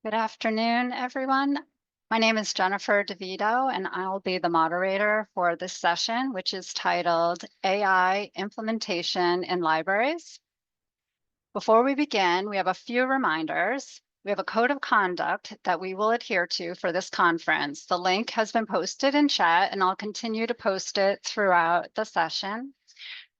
Good afternoon, everyone. My name is Jennifer DeVito, and I'll be the moderator for this session, which is titled AI Implementation in Libraries. Before we begin, we have a few reminders. We have a code of conduct that we will adhere to for this conference. The link has been posted in chat, and I'll continue to post it throughout the session.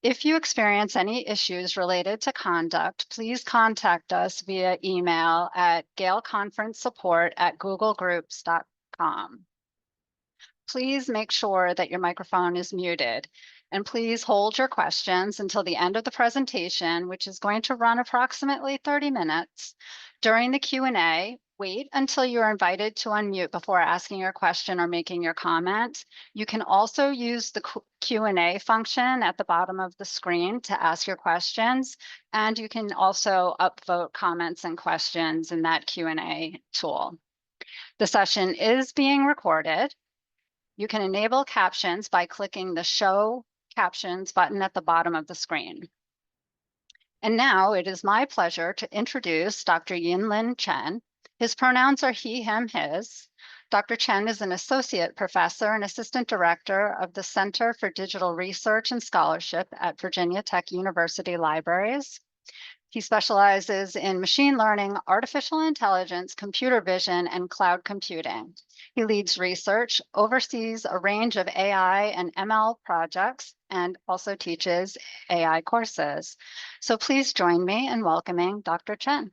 If you experience any issues related to conduct, please contact us via email at galeconferencesupport@googlegroups.com. Please make sure that your microphone is muted, and please hold your questions until the end of the presentation, which is going to run approximately 30 minutes. During the Q&A, wait until you are invited to unmute before asking your question or making your comment. You can also use the Q&A function at the bottom of the screen to ask your questions, and you can also upvote comments and questions in that Q&A tool. The session is being recorded. You can enable captions by clicking the Show Captions button at the bottom of the screen. And now it is my pleasure to introduce Dr. Yinlin Chen. His pronouns are he, him, his. Dr. Chen is an associate professor and assistant director of the Center for Digital Research and Scholarship at Virginia Tech University Libraries. He specializes in machine learning, artificial intelligence, computer vision, and cloud computing. He leads research, oversees a range of AI and ML projects, and also teaches AI courses. So please join me in welcoming Dr. Chen.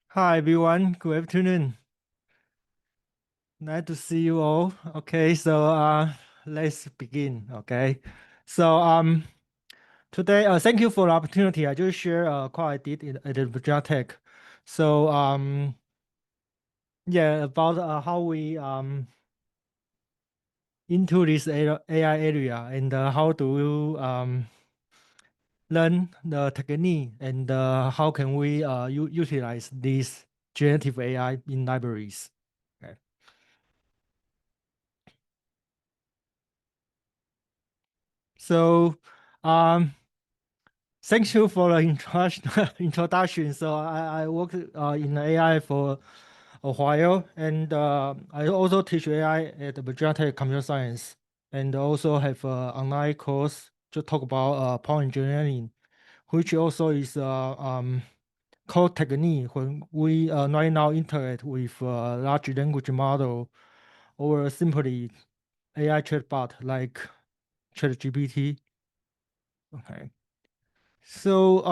Hi, everyone. Good afternoon. Nice to see you all. Okay, so let's begin. Okay, so today, thank you for the opportunity. I just share what I did at the Virginia Tech. So yeah, about how we into this AI area and how do you learn the technique and how can we utilize this generative AI in libraries. Okay. So, thank you for the introduction. So I worked in AI for a while, and I also teach AI at Virginia Tech Computer Science, and also have an online course to talk about power engineering, which also is core technique when we right now interact with large language model or simply AI chatbot like ChatGPT. Okay. So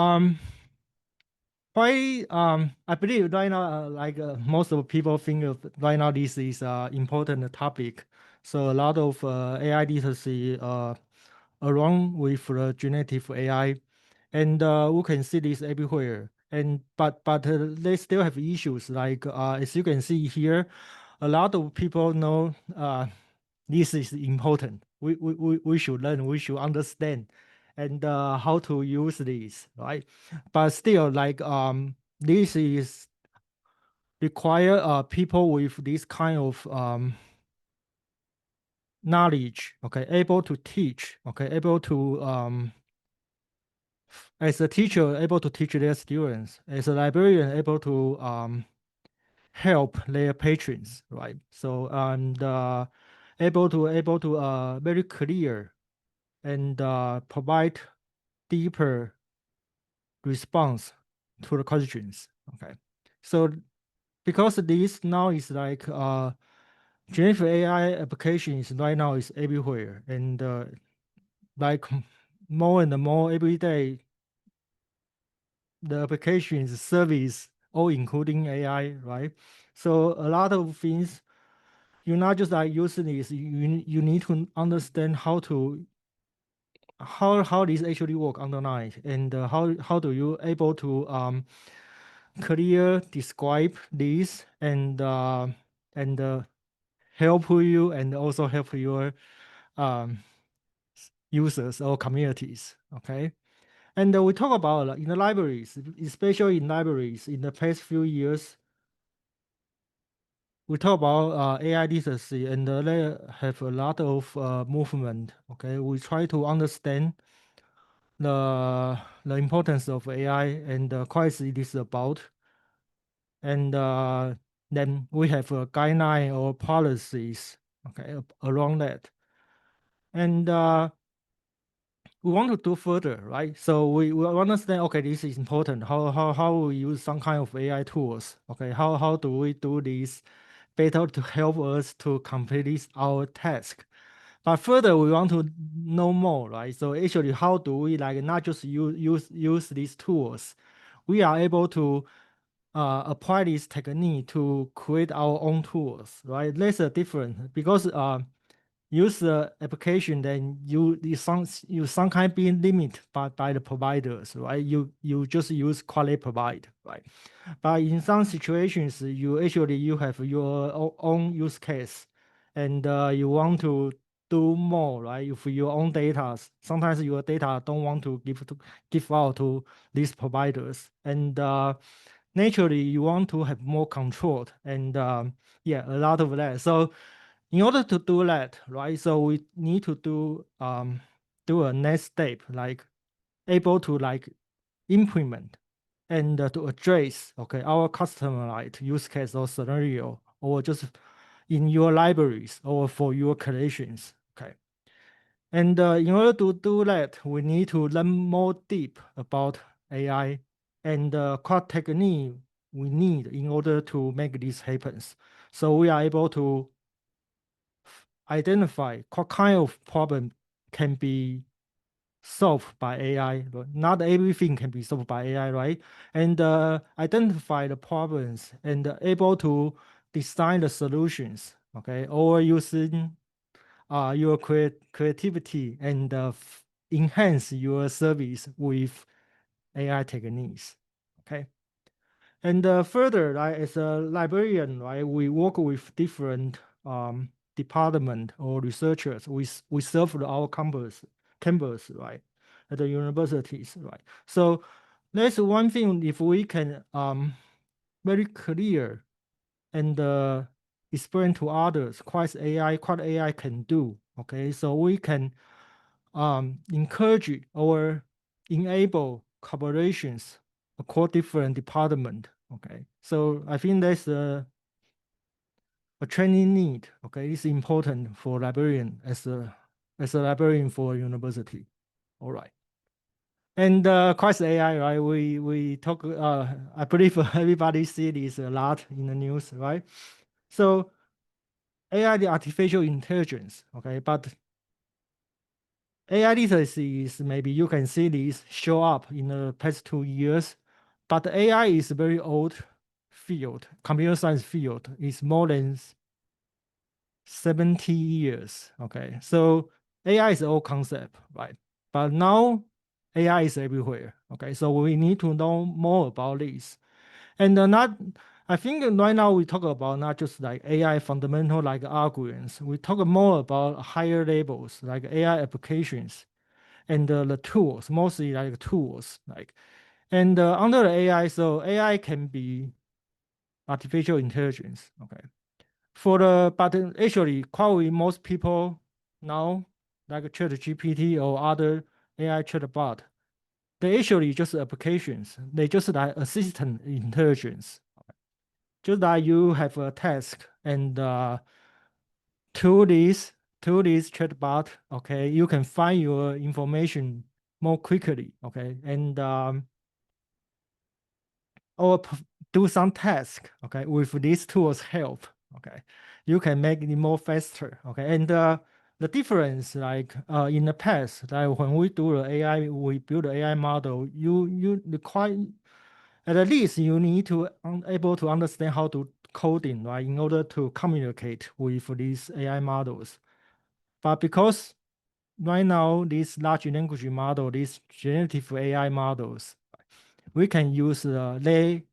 why I believe right now most of people think of right now this is important topic. So a lot of AI literacy along with generative AI, and we can see this everywhere. And but they still have issues like as you can see here, a lot of people know this is important. We should learn, we should understand, and how to use this, right? But still, like this is require people with this kind of knowledge, okay, able to teach, okay, able to as a teacher able to teach their students, as a librarian able to help their patrons, right? So and able to very clear and provide deeper response to the questions. Okay, so because this now is like generative AI applications right now is everywhere, and like more and more every day, the applications service all including AI, right? So a lot of things you're not just like using this, you need to understand how this actually work underlying, and how do you able to clear describe this and help you and also help your um, users or communities. Okay, and we talk about in the libraries, especially in libraries in the past few years. We talk about AI literacy, and they have a lot of movement. Okay, we try to understand the importance of AI and quite it is about. And then we have a guideline or policies, okay, around that. And we want to do further, right? So we understand, okay, this is important. How we use some kind of AI tools, okay? How do we do this better to help us to complete our task? But further, we want to know more, right? So actually, how do we like not just use these tools? We are able to apply this technique to create our own tools, right? That's a different because use the application, then you some kind being limited by the providers, right? You just use quality provide, right? But in some situations, you have your own use case, and you want to do more, right? If your own data, sometimes your data don't want to give out to these providers, and naturally you want to have more control, and yeah, a lot of that. So in order to do that, right? So we need to do a next step, like able to like implement and to address, okay, our customized use case or scenario, or just in your libraries or for your collections, okay. And in order to do that, we need to learn more deep about AI and what technique we need in order to make this happen. So we are able to identify what kind of problem can be solved by AI. Not everything can be solved by AI, right? And identify the problems and able to design the solutions, okay? Or using your creativity and enhance your service with AI techniques, okay? And further, right, as a librarian, right, we work with different department or researchers. We serve our campus, right, at the universities, right. So that's one thing. If we can very clear and explain to others what AI can do, okay. So we can encourage or enable collaborations across different department. Okay, so I think that's a training need. Okay, it's important for librarian as a librarian for a university. All right. And Quest AI, right? We talk. I believe everybody see this a lot in the news, right? So AI, the artificial intelligence. Okay, but AI literacy is maybe you can see this show up in the past 2 years, but AI is a very old field. Computer science field is more than 70 years. Okay, so AI is an old concept, right? But now AI is everywhere. Okay, so we need to know more about this. And not, I think right now we talk about not just like AI fundamental like algorithms. We talk more about higher levels like AI applications and the tools, mostly like tools, like, and under the AI, so AI can be artificial intelligence. Okay, for the but actually, probably most people now like ChatGPT or other AI chatbot, they actually just applications. They just like assistant intelligence. Just that you have a task and to this chatbot, okay, you can find your information more quickly, okay, and or do some task, okay, with these tools help, okay, you can make it more faster, okay, and the difference, like in the past, like when we do the AI, we build the AI model, you require at least you need to able to understand how to coding, right, in order to communicate with these AI models. But because right now these large language model, these generative AI models, we can use they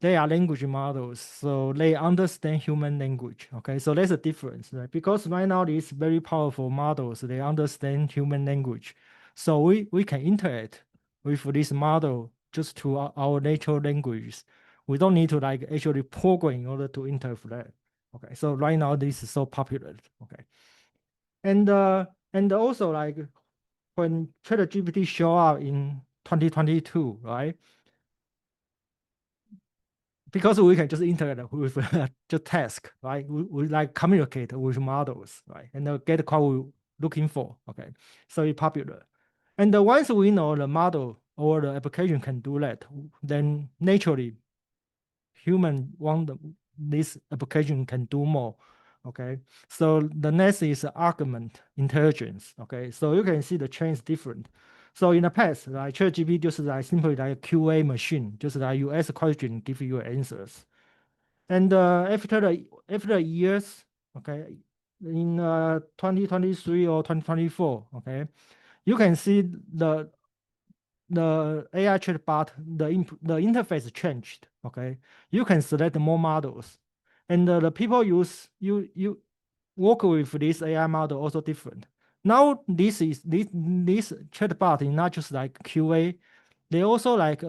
are language models, so they understand human language. Okay, so there's a difference, right? Because right now these very powerful models, they understand human language, so we can interact with this model just to our natural languages. We don't need to like actually program in order to interact with that. Okay, so right now this is so popular. Okay, and also like when ChatGPT show up in 2022, right? Because we can just interact with the task, right? We like communicate with models, right? And get what we're looking for, okay? So it's popular. And once we know the model or the application can do that, then naturally, human want this application can do more, okay? So the next is argument intelligence, okay? So you can see the change is different. So in the past, like ChatGPT just like simply like a QA machine, just like you ask a question, give you answers. And after the years, okay, in 2023 or 2024, okay, you can see the AI chatbot, the interface changed. Okay, you can select more models, and the people you work with this AI model also different. Now this chatbot is not just like QA, they also like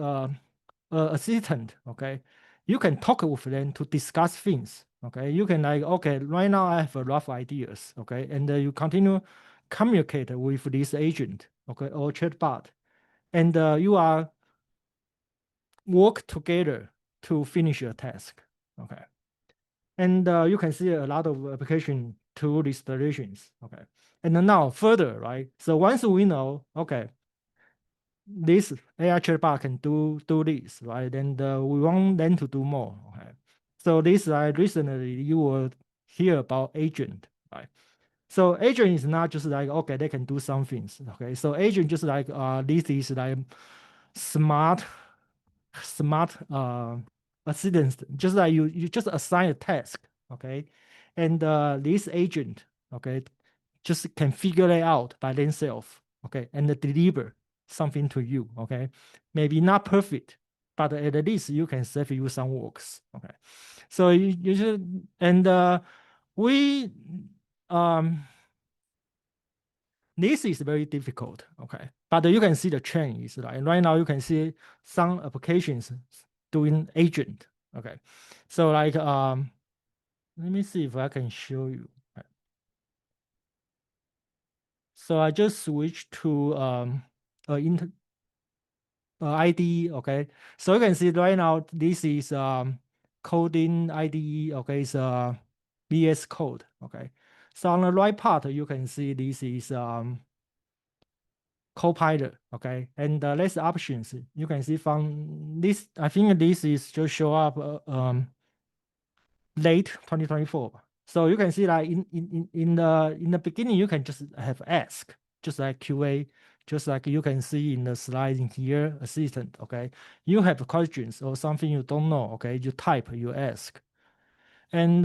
assistant. Okay, you can talk with them to discuss things. Okay, you can like, okay, right now I have a rough ideas. Okay, and you continue communicate with this agent. Okay, or chatbot, and you are work together to finish a task. Okay, and you can see a lot of application to these solutions. Okay, and then now further, right? So once we know, okay, this AI chatbot can do this, right? Then we want them to do more. Okay, so this recently you will hear about agent, right? So agent is not just like, okay, they can do some things. Okay, so agent just like this is like smart assistants, just like you just assign a task, okay, and this agent, okay, just can figure it out by themselves, okay, and deliver something to you, okay, maybe not perfect, but at least you can save you some works, okay. So you should, and we this is very difficult, okay, but you can see the trend is like right now you can see some applications doing agent, okay. So like let me see if I can show you. So I just switched to IDE, okay. So you can see right now this is coding IDE, okay, it's VS Code, okay. So on the right part you can see this is Copilot, okay, and the less options you can see from this. I think this is just show up late 2024. So you can see like in the beginning you can just have ask, just like QA, just like you can see in the slide in here, assistant, okay. You have questions or something you don't know, okay, you type, you ask, and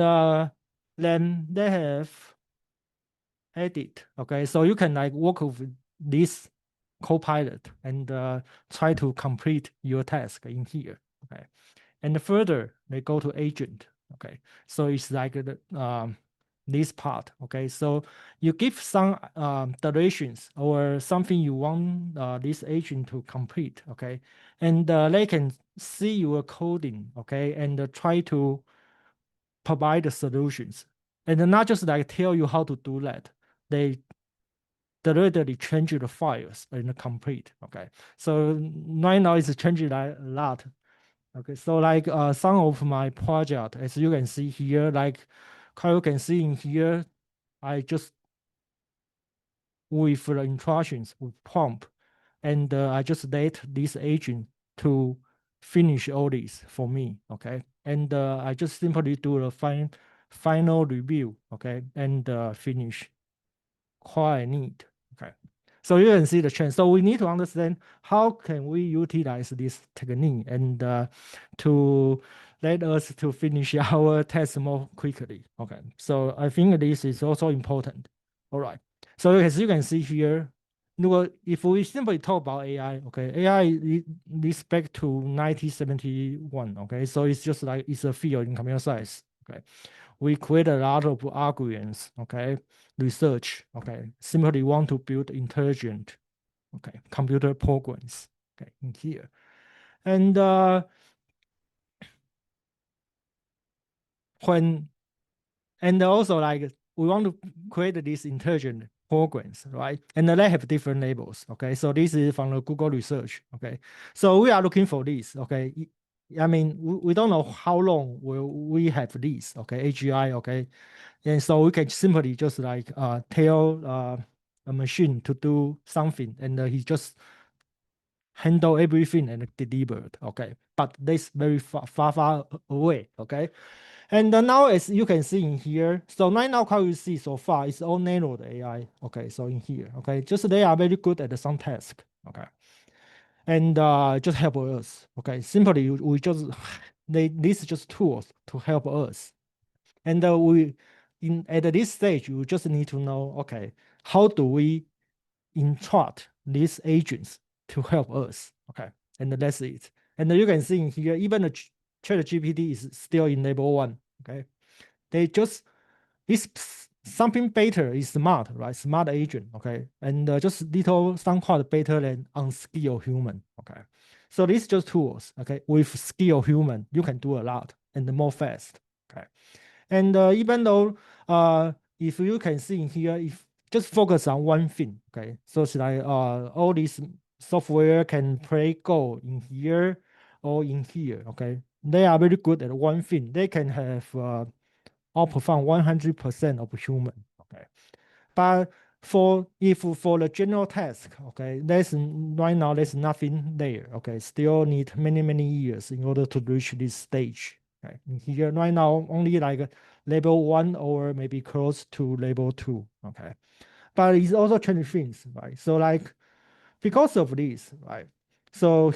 then they have edit, okay. So you can like work with this Copilot and try to complete your task in here, okay. And further, they go to agent, okay. So it's like this part, okay. So you give some directions or something you want this agent to complete, okay. And they can see your coding, okay, and try to provide the solutions. And not just like tell you how to do that. They directly change the files and complete. Okay, so right now it's changing a lot. Okay, so like some of my project, as you can see here, like how you can see in here, I just with the instructions with prompt, and I just let this agent to finish all this for me. Okay, and I just simply do the final review. Okay, and finish what I need. Okay. So you can see the trend. So we need to understand how can we utilize this technique and to let us to finish our test more quickly. Okay. So I think this is also important. All right. So as you can see here, if we simply talk about AI, okay, AI is back to 1971. Okay. So it's just like it's a field in computer science. Okay. We create a lot of algorithms, okay, research, okay, simply want to build intelligent, okay, computer programs, okay, in here. And when, and also like we want to create this intelligent programs, right? And they have different labels. Okay, so this is from the Google research. Okay, so we are looking for this. Okay, I mean we don't know how long will we have this. Okay, AGI. Okay, and so we can simply just like tell a machine to do something, and he just handle everything and delivered. Okay, but that's very far away. Okay, and now as you can see in here, so right now how you see so far is all narrowed AI. Okay, so in here, okay, just they are very good at some task. Okay, and just help us. Okay, simply we just this is just tools to help us, and we in at this stage you just need to know, okay, how do we instruct these agents to help us? Okay, and that's it. And you can see in here, even the Chat GPT is still in level 1. Okay, they just this something better is smart, right? Smart agent, okay, and just little somewhat better than unskilled human. Okay, so these just tools. Okay, with skilled human, you can do a lot and more fast. Okay, and even though if you can see in here, if just focus on one thing. Okay, so it's like all this software can play Go in here or in here. Okay, they are very good at one thing. They can have outperform 100% of human. Okay, but for the general task, okay, there's right now there's nothing there. Okay, still need many years in order to reach this stage. Okay, here right now only like level 1 or maybe close to level 2. Okay, but it's also changing things, right? So like because of this, right? So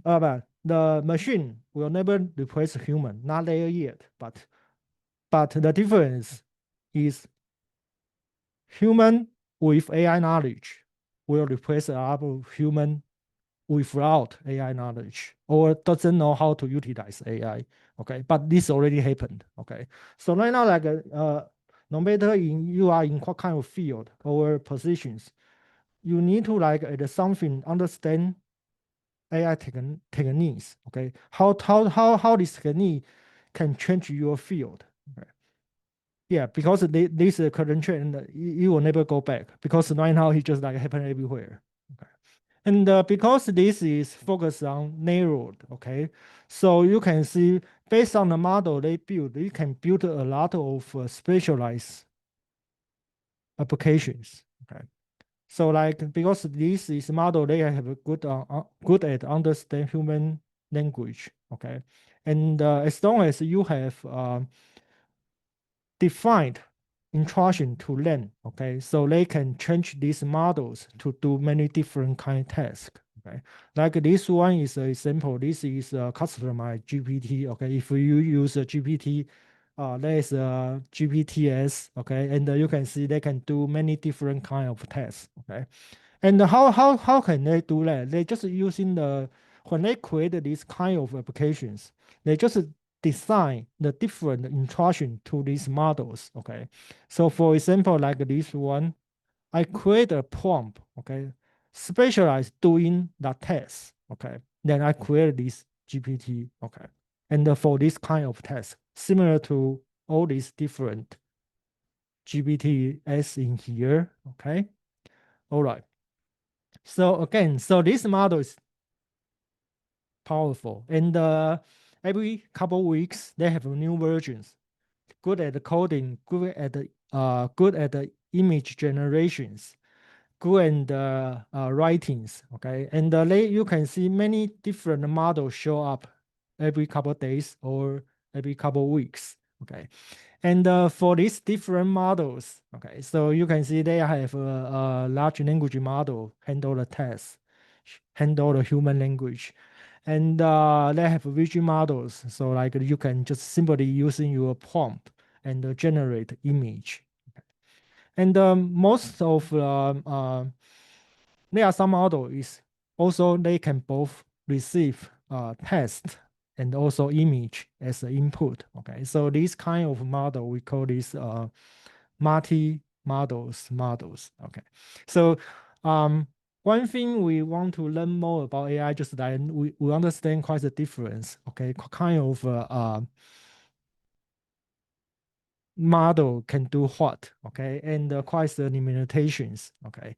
but the machine will never replace human, not there yet, but the difference is human with AI knowledge will replace other human without AI knowledge or doesn't know how to utilize AI. Okay, but this already happened. Okay, so right now, like no matter you are in what kind of field or positions, you need to like at something understand AI techniques. Okay, how this technique can change your field. Okay. Yeah, because this current trend, it will never go back because right now it just like happen everywhere. Okay, and because this is focused on narrowed, okay, so you can see based on the model they build, you can build a lot of specialized applications. Okay, so like because this is model, they have a good at understand human language. Okay, and as long as you have defined instruction to learn. Okay, so they can change these models to do many different kind of tasks. Okay, like this one is an example. This is a customized GPT. Okay, if you use a GPT, there's a GPTs. Okay, and you can see they can do many different kind of tasks. Okay, and how can they do that? They just using the when they create these kind of applications, they just design the different instruction to these models. Okay, so for example, like this one, I create a prompt. Okay, specialized doing the test. Okay, then I create this GPT. Okay, and for this kind of test, similar to all these different GPTs in here. Okay, all right. So again, so this model is powerful, and every couple weeks they have new versions. Good at the coding, good at the image generations, good and writings. Okay, and you can see many different models show up every couple days or every couple weeks. Okay, and for these different models, okay, so you can see they have a large language model handle the text, handle the human language, and they have vision models. So like you can just simply using your prompt and generate image. And most of there are some model is also they can both receive text and also image as an input. Okay, so this kind of model we call this multi models. Okay, so one thing we want to learn more about AI just that we understand quite the difference. Okay, kind of model can do what, okay, and quite the limitations, okay.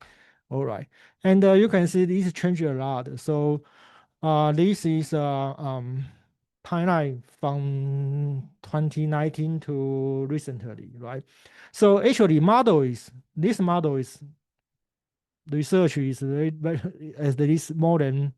All right, and you can see this change a lot. So this is timeline from 2019 to recently, right? So actually, this model is research is very as there is more than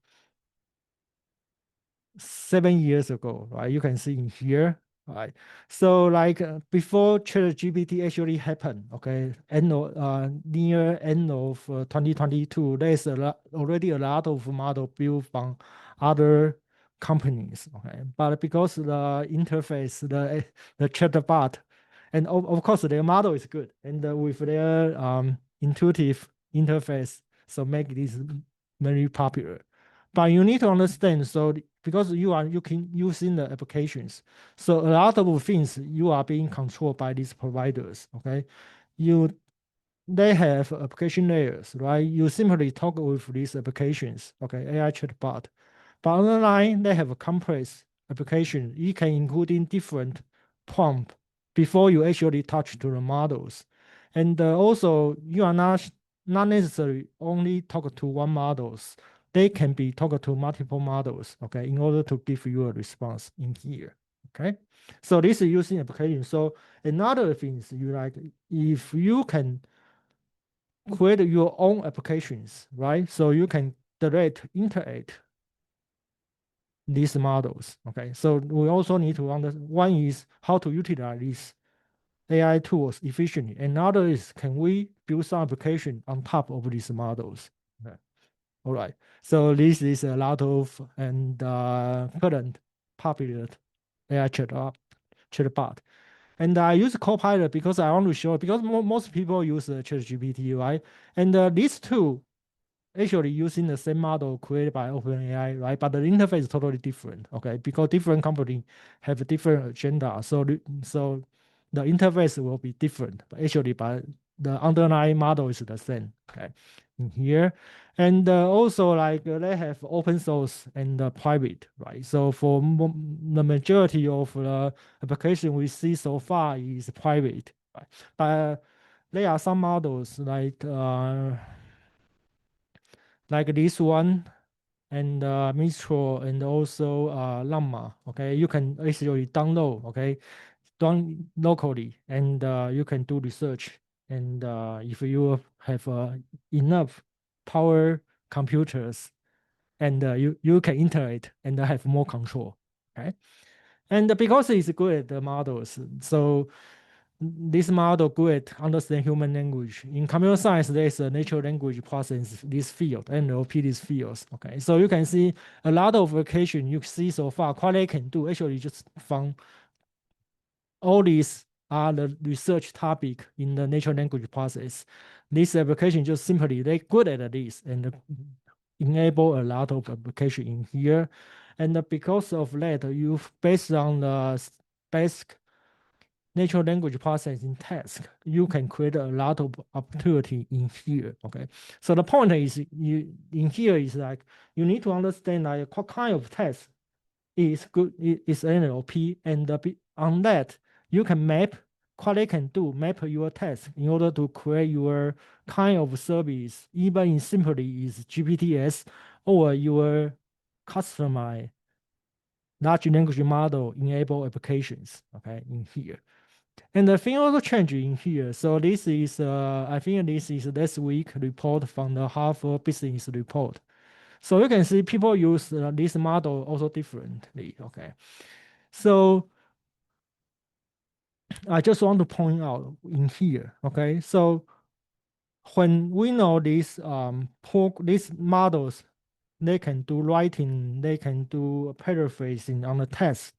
7 years ago, right? You can see in here, right? So like before ChatGPT actually happened, okay, near end of 2022, there's already a lot of model built from other companies, okay. But because the interface, the chatbot, and of course their model is good, and with their intuitive interface, so make this very popular. But you need to understand, so because you can using the applications, so a lot of things you are being controlled by these providers, okay. you they have application layers, right? You simply talk with these applications, okay, AI chatbot. But online they have a complex application. You can include in different prompt before you actually touch to the models. And also you are not necessarily only talk to one models. They can be talk to multiple models, okay, in order to give you a response in here. Okay. So this is using application. So another thing is you like if you can create your own applications, right? So you can direct interact these models. Okay, so we also need to understand one is how to utilize these AI tools efficiently. Another is can we build some application on top of these models? Okay. All right. So this is a lot of and current popular AI chatbot. And I use Copilot because I want to show because most people use ChatGPT, right? And these two actually using the same model created by OpenAI, right? But the interface is totally different, okay? Because different company have a different agenda, so the interface will be different. But actually, the underlying model is the same, okay? In here, and also like they have open source and private, right? So for the majority of the application we see so far is private, right? But there are some models like this one and Mistral and also Llama. Okay, you can actually download. Okay, done locally, and you can do research. And if you have enough power computers, and you can interact and have more control. Okay, and because it's good at the models, so this model good understand human language. In computer science, there's a natural language process, this field, NLP, these fields. Okay, so you can see a lot of application you see so far, what they can do actually just from all these are the research topic in the natural language process. This application just simply they good at this and enable a lot of application in here. And because of that, you based on the basic natural language processing task, you can create a lot of opportunity in here. Okay, so the point is you in here is like you need to understand like what kind of task is good is NLP, and on that you can map what they can do, map your task in order to create your kind of service, even in simply is GPTs or your customized large language model enable applications. Okay, in here. And the thing also changed in here. So this is, I think this is this week report from the Harvard Business Report. So you can see people use this model also differently. Okay, so I just want to point out in here. Okay, so when we know these these models, they can do writing, they can do paraphrasing on the task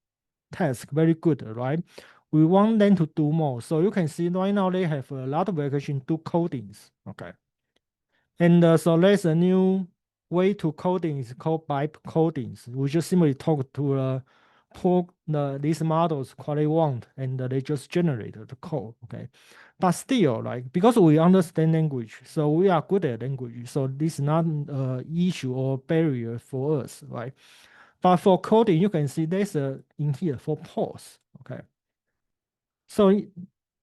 very good, right? We want them to do more. So you can see right now they have a lot of application do codings. Okay. And so there's a new way to coding is called byte codings. We just simply talk to these models what they want, and they just generate the code. Okay. But still, like because we understand language, so we are good at language. So this is not an issue or barrier for us, right? But for coding, you can see there's a in here for pause. Okay. So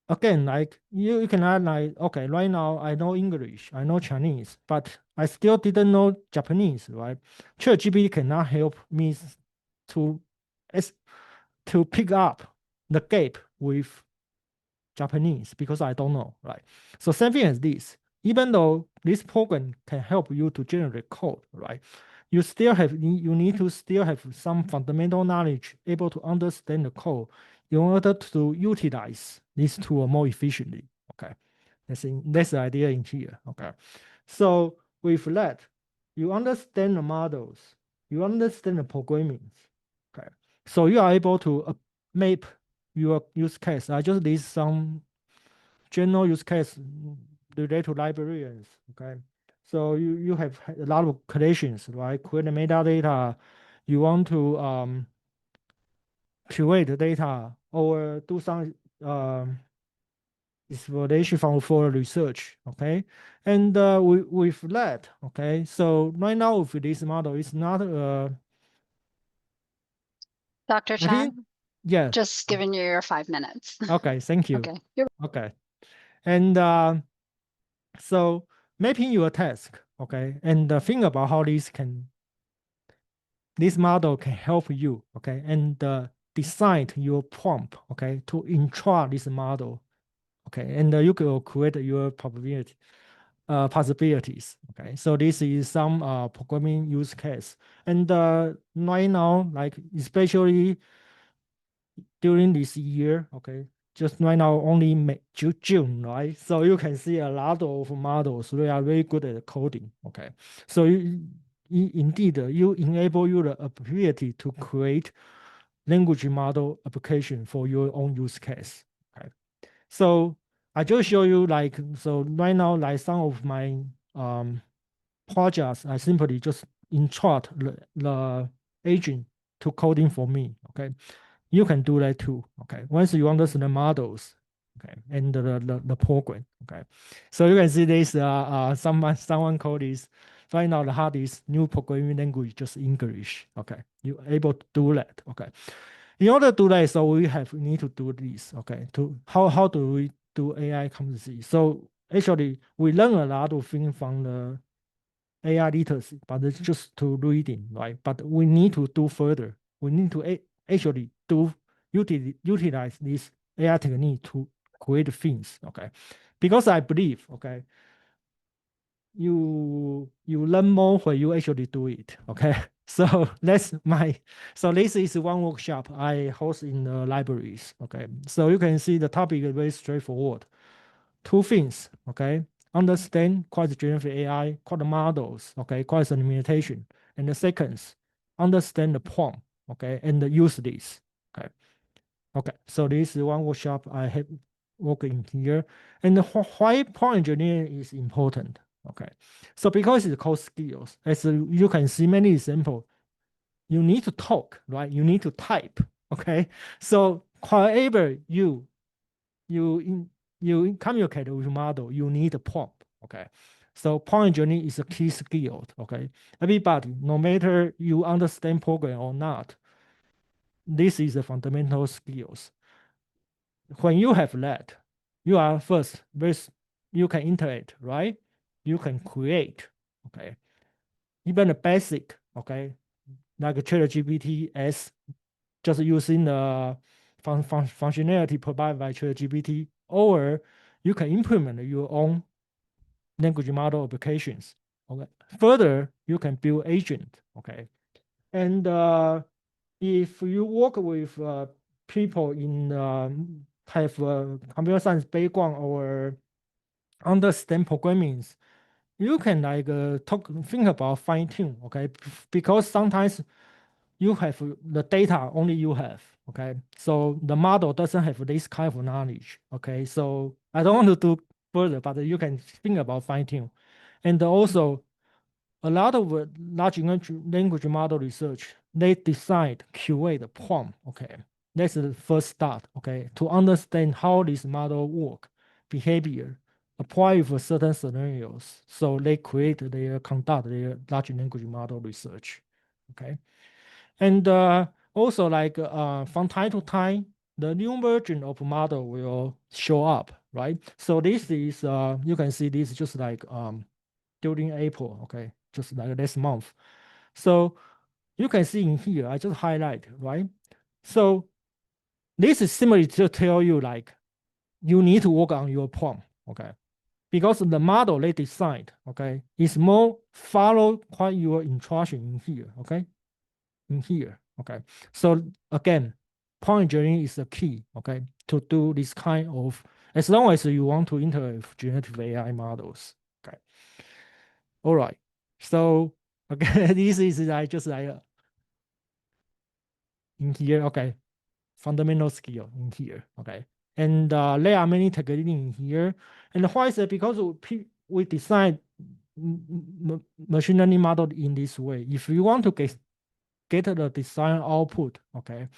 again, like you can add like, okay, right now I know English, I know Chinese, but I still didn't know Japanese, right? ChatGPT cannot help me to as to pick up the gap with Japanese because I don't know, right? So same thing as this. Even though this program can help you to generate code, right? You need to still have some fundamental knowledge, able to understand the code in order to utilize this tool more efficiently. Okay, that's the idea in here. Okay, so with that, you understand the models, you understand the programming. Okay, so you are able to map your use case. I just list some general use case related to librarians. Okay, so you have a lot of collections, right? Create the metadata. You want to curate the data or do some exploration from for research. Okay, and with that, okay. So right now with this model, it's not Dr. I think Chen, yeah. just giving you your 5 minutes. Okay, thank you. Okay. Okay, and so mapping your task, okay, and think about how this model can help you, okay, and decide your prompt, okay, to entrain this model, okay, and you can create your possibilities, okay. So this is some programming use case, and right now, like especially during this year, okay, just right now only June, right? So you can see a lot of models they are very good at coding, okay. So indeed, you enable you the ability to create language model application for your own use case, okay. So I just show you like, so right now, like some of my projects, I simply just instruct the agent to coding for me, okay. You can do that too. Okay. Once you understand the models, okay, and the program, okay. So you can see this someone called this right now the hardest new programming language just English. Okay. You able to do that. Okay. In order to do that, so we need to do this. Okay. To how do we do AI competency? So actually we learn a lot of things from the AI literacy, but it's just to reading, right? But we need to do further. We need to actually utilize this AI technique to create things, okay? Because I believe, okay, you learn more when you actually do it, okay? So this is one workshop I host in the libraries, okay? So you can see the topic is very straightforward. Two things, okay? Understand quasi-generative AI, quad models, okay, quasi-limitation. And the second, understand the prompt, okay, and use this, okay. Okay, so this is one workshop I have working here. And why prompt engineering is important, okay. So because it's core skills, as you can see many examples, you need to talk, right? You need to type, okay. So however you in you communicate with model, you need a prompt. Okay. So prompt engineering is a key skill. Okay. Everybody, no matter you understand program or not, this is the fundamental skills. When you have that, you are first, you can interact, right? You can create, okay. Even the basic, okay, like ChatGPT as just using the functionality provided by ChatGPT, or you can implement your own language model applications. Okay. Further, you can build agent. Okay. And if you work with people in have computer science background or understand programming, you can like think about fine tune. Okay, because sometimes you have the data only you have, okay, so the model doesn't have this kind of knowledge, okay. So I don't want to do further, but you can think about fine tune. And also a lot of large language model research, they decide curate the prompt, okay. That's the first start, okay, to understand how this model work, behavior, apply for certain scenarios. So they conduct their large language model research, okay. And also like from time to time, the new version of model will show up, right? So this is you can see this just like during April, okay, just like this month. So you can see in here, I just highlight, right? So this is similar to tell you like you need to work on your prompt, okay? Because the model they designed, okay, is more follow what your instruction in here, okay? In here, okay? So again, prompt engineering is the key, okay, to do this kind of, as long as you want to interact with generative AI models, okay? All right, so okay, this is like just like in here, okay, fundamental skill in here, okay? And there are many techniques in here. And why is it? Because we design machine learning model in this way. If you want to get the design output, okay,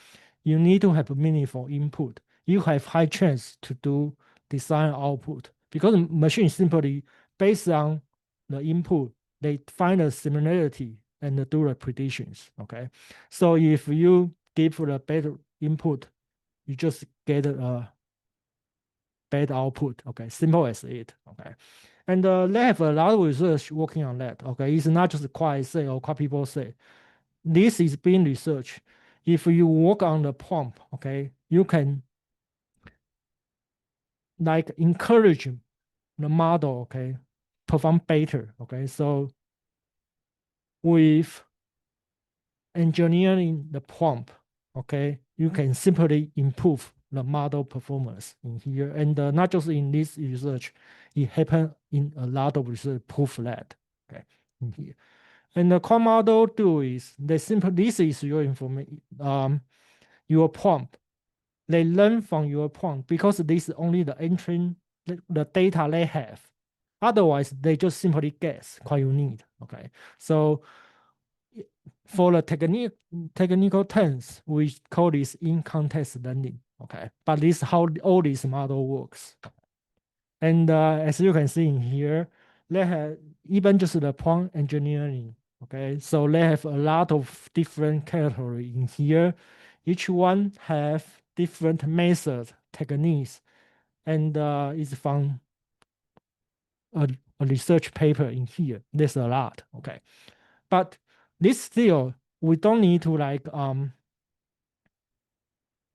you need to have meaningful input. You have high chance to do design output because machine simply based on the input, they find a similarity and do the predictions, okay? So if you give the better input, you just get a bad output. Okay, simple as it. Okay, and they have a lot of research working on that. Okay, it's not just what I say or what people say. This is being researched. If you work on the prompt, okay, you can like encourage the model, okay, perform better. Okay, so with engineering the prompt, okay, you can simply improve the model performance in here. And not just in this research, it happened in a lot of research proof that, okay, in here. And the core model do is they simply, this is your information, your prompt. They learn from your prompt because this is only the entry, the data they have. Otherwise, they just simply guess what you need, okay? So for the technical terms, we call this in-context learning. Okay, but this is how all this model works. And as you can see in here, they have even just the prompt engineering. Okay, so they have a lot of different categories in here. Each one have different methods, techniques, and is from a, a research paper in here. There's a lot. Okay, but this still we don't need to like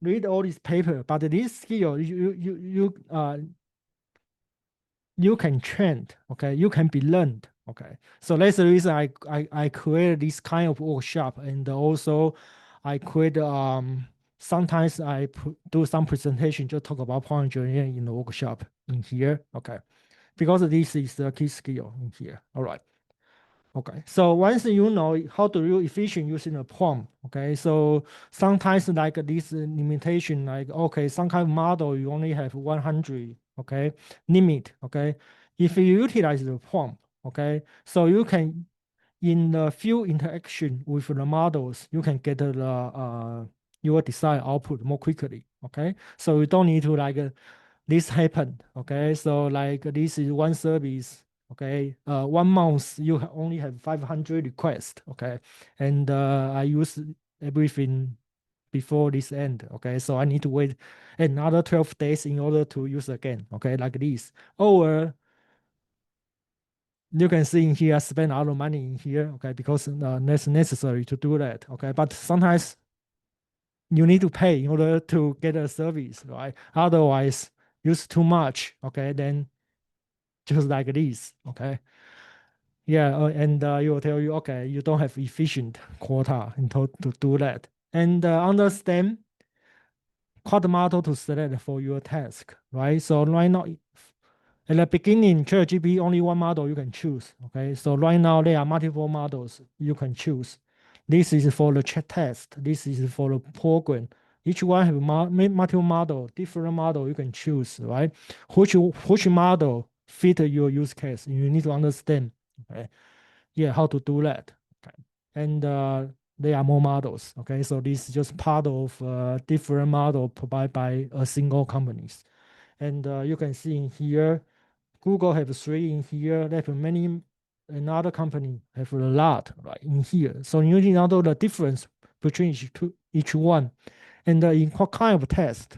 read all this paper, but this skill you can train, okay, you can be learned, okay. So that's the reason I create this kind of workshop, and also I create sometimes I do some presentation just talk about prompt engineering in the workshop in here, okay, because this is the key skill in here. All right. Okay, so once you know how to use efficient using a prompt, okay, so sometimes like this limitation, like, okay, some kind of model, you only have 100, okay, limit, okay. If you utilize the prompt, okay, so you can, in the few interaction with the models, you can get the your desired output more quickly, okay. So you don't need to like this happened, okay. So like this is one service, okay, 1 month you only have 500 requests, okay, and I use everything before this end, okay, so I need to wait another 12 days in order to use again, okay, like this. Or you can see in here, I spend a lot of money in here, okay, because that's necessary to do that, okay, but sometimes you need to pay in order to get a service, right? Otherwise, use too much, okay, then just like this, okay. Yeah, and it will tell you, okay, you don't have efficient quota to do that. And understand what model to select for your task, right? So right now, at the beginning, ChatGPT only one model you can choose, okay? So right now, there are multiple models you can choose. This is for the chat test. This is for the program. Each one have multiple model, different model you can choose, right? Which model fit your use case? You need to understand, okay? Yeah, how to do that. Okay, and there are more models. Okay, so this is just part of different model provided by a single companies, and you can see in here, Google have 3 in here. They have many. Another company have a lot right in here. So you need to know the difference between each one, and in what kind of test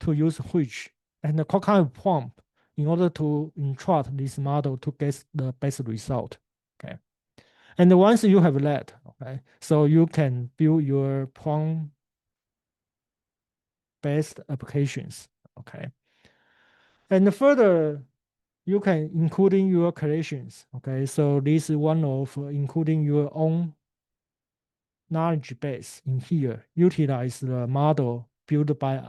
to use which, and what kind of prompt in order to instruct this model to get the best result. Okay. And once you have that, okay, so you can build your prompt-based applications. Okay. And further, you can including your creations. Okay. So this is one of including your own knowledge base in here. Utilize the model built by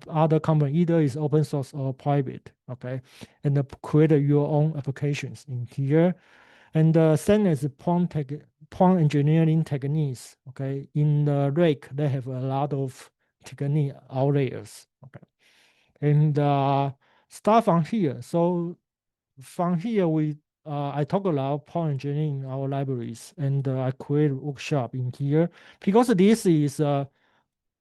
other company, either is open source or private. Okay. And create your own applications in here. And same as prompt engineering techniques. Okay, in the Rake, they have a lot of technique outlayers. Okay, and start from here. So from here, I talk about prompt engineering in our libraries, and I create a workshop in here because this is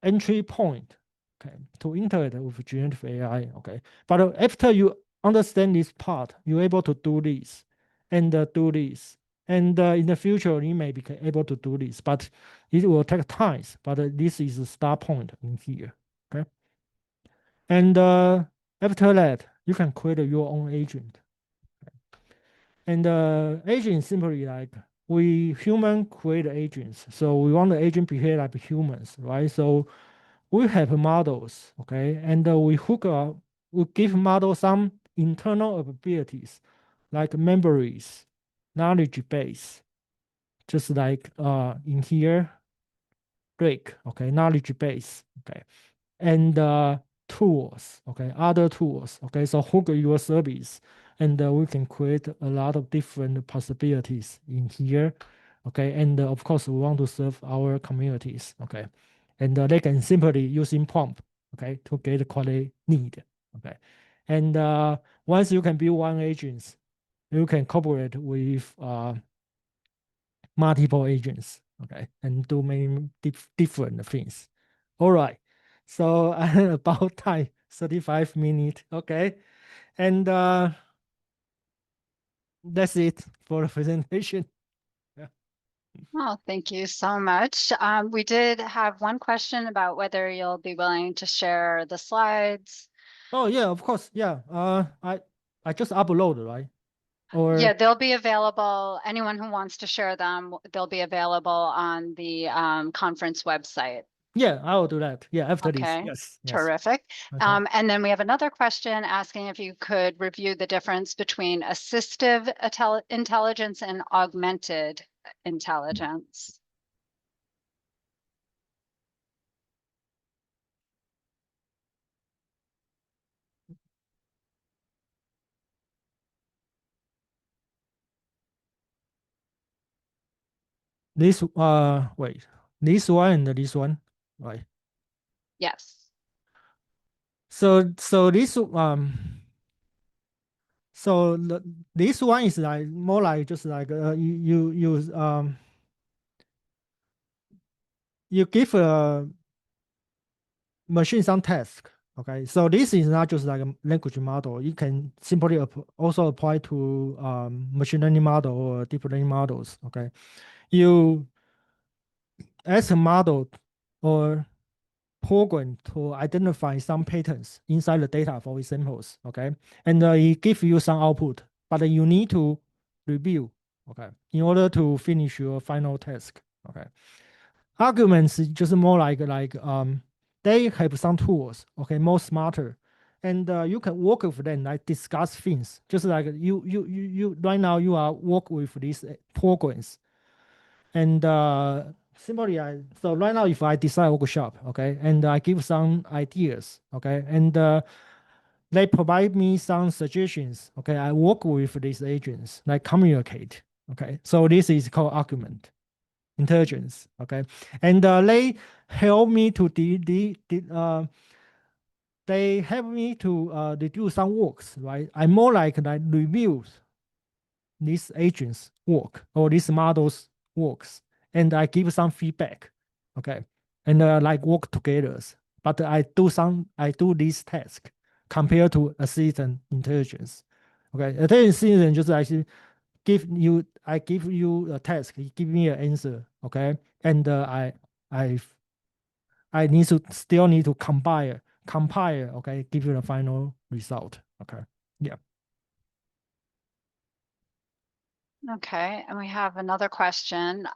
entry point, okay, to interact with generative AI. Okay, but after you understand this part, you're able to do this and do this. And in the future, you may be able to do this, but it will take time. But this is a start point in here. Okay, and after that, you can create your own agent. And agent simply like we human create agents, so we want the agent behave like humans, right? So we have models, okay, and we hook up, we give model some internal abilities like memories, knowledge base, just like in here, Drake, okay, knowledge base, okay, and tools, okay, other tools, okay, so hook your service, and we can create a lot of different possibilities in here, okay, and of course we want to serve our communities, okay, and they can simply using prompt, okay, to get what they need, okay, and once you can build one agent, you can cooperate with multiple agents, okay, and do many different things. All right, so about time, 35 minutes, okay, and that's it for the presentation. Yeah. Oh, thank you so much. We did have one question about whether you'll be willing to share the slides. Oh yeah, of course, yeah. I just upload, right? Or Yeah, they'll be available. Anyone who wants to share them, they'll be available on the conference website. yeah, I will do that. Yeah, after this. Okay, Yes, yes. terrific. Okay. And then we have another question asking if you could review the difference between assistive intelligence and augmented intelligence. This wait, this one and this one, right? Yes. So this one is like more like just like you give a machine some task. Okay, so this is not just like a language model. You can simply also apply to machine learning model or deep learning models. Okay, you ask a model or program to identify some patterns inside the data for examples. Okay, and it give you some output, but you need to review. Okay, in order to finish your final task. Okay, arguments is just more like they have some tools, okay, more smarter, and you can work with them, like discuss things, just like you right now you are work with these programs, and simply so right now if I design a workshop, okay, and I give some ideas, okay, and they provide me some suggestions, okay, I work with these agents, like communicate, okay, so this is called argument intelligence, okay, and they help me to they help me to do some works, right? I more like review these agents work or these models works, and I give some feedback, okay, and like work together, but I do this task compared to assistant intelligence, okay, intelligence just actually I give you a task, you give me an answer, okay, and I I still need to compile, okay, give you the final result. Okay. Yeah. Okay, and we have another question.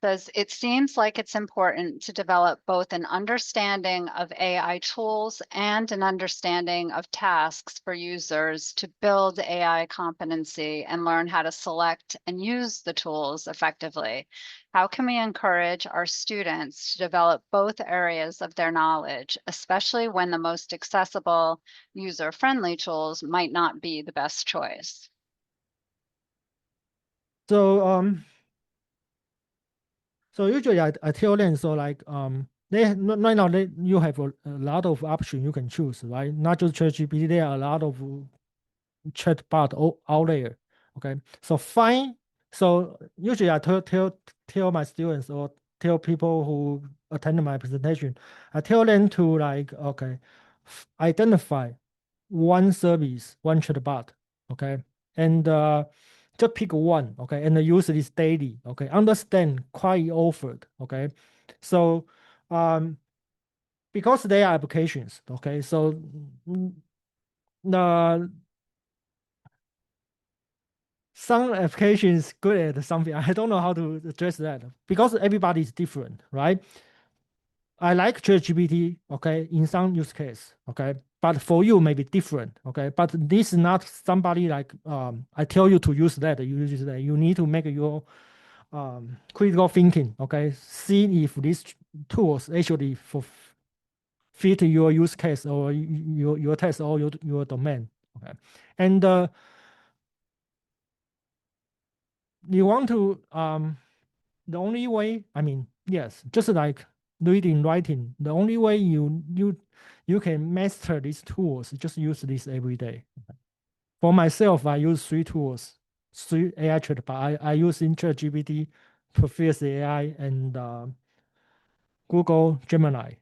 Says, it seems like it's important to develop both an understanding of AI tools and an understanding of tasks for users to build AI competency and learn how to select and use the tools effectively. How can we encourage our students to develop both areas of their knowledge, especially when the most accessible, user-friendly tools might not be the best choice? So so usually I tell them, so like right now you have a lot of options you can choose, right? Not just ChatGPT, there are a lot of chatbot out there. Okay, so fine. So usually I tell my students or tell people who attend my presentation, I tell them to like, okay, identify one service, one chatbot, okay, and just pick one, okay, and use this daily, okay, understand quite offered, okay, so because they are applications, okay, so the some applications good at something. I don't know how to address that because everybody is different, right? I like ChatGPT, okay, in some use case, okay, but for you may be different, okay. But this is not somebody like I tell you to use that, you use that. You need to make your critical thinking, okay. See if these tools actually fit your use case or your test or your domain, okay. And you want to the only way, I mean, yes, just like reading, writing, the only way you can master these tools, just use this every day. For myself, I use three tools, three AI chatbot. I use ChatGPT, Perfius AI, and Google Gemini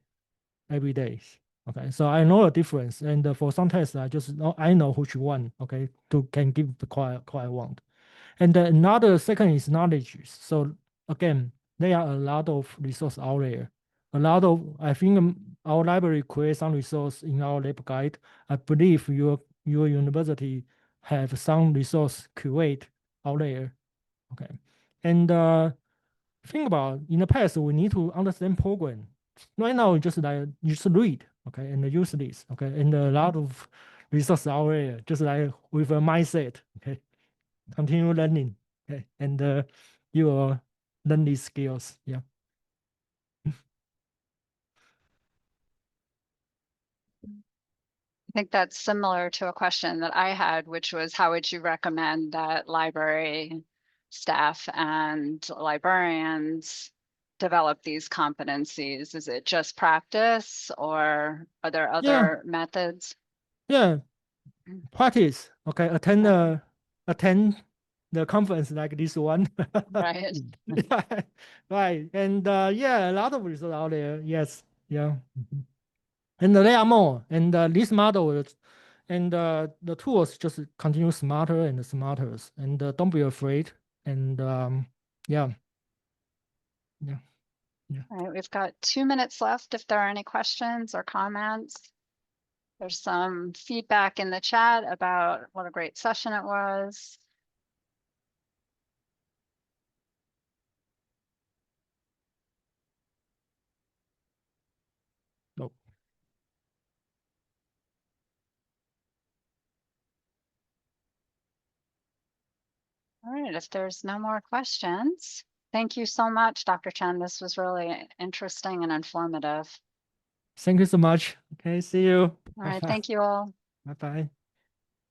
every day. Okay, so I know the difference, and for some tests, I know which one. Okay, to can give the quite I want. And another second is knowledge. So again, there are a lot of resources out there. I think our library creates some resource in our lab guide. I believe your university have some resource create out there. Okay. And think about in the past, we need to understand program. Right now, just like you just read, okay, and use this, okay, and a lot of resources out there, just like with a mindset, okay, continue learning, okay, and you will learn these skills. Yeah. I think that's similar to a question that I had, which was how would you recommend that library staff and librarians develop these competencies? Is it just practice or are there Yeah, other methods? yeah. Practice, okay. Okay, Attend the conference like this one. right. Yeah, right. And yeah, a lot of resources out there. Yes, yeah. Mhm. And there are more. And this model and the tools just continue smarter and smarter. And don't be afraid. And yeah, yeah, yeah. All right, we've got 2 minutes left if there are any questions or comments. There's some feedback in the chat about what a great session it was. No. All right, if there's no more questions, thank you so much, Dr. Chen. This was really interesting and informative. Thank you so much. Okay, see you. All Bye right, bye. thank you all. Bye bye.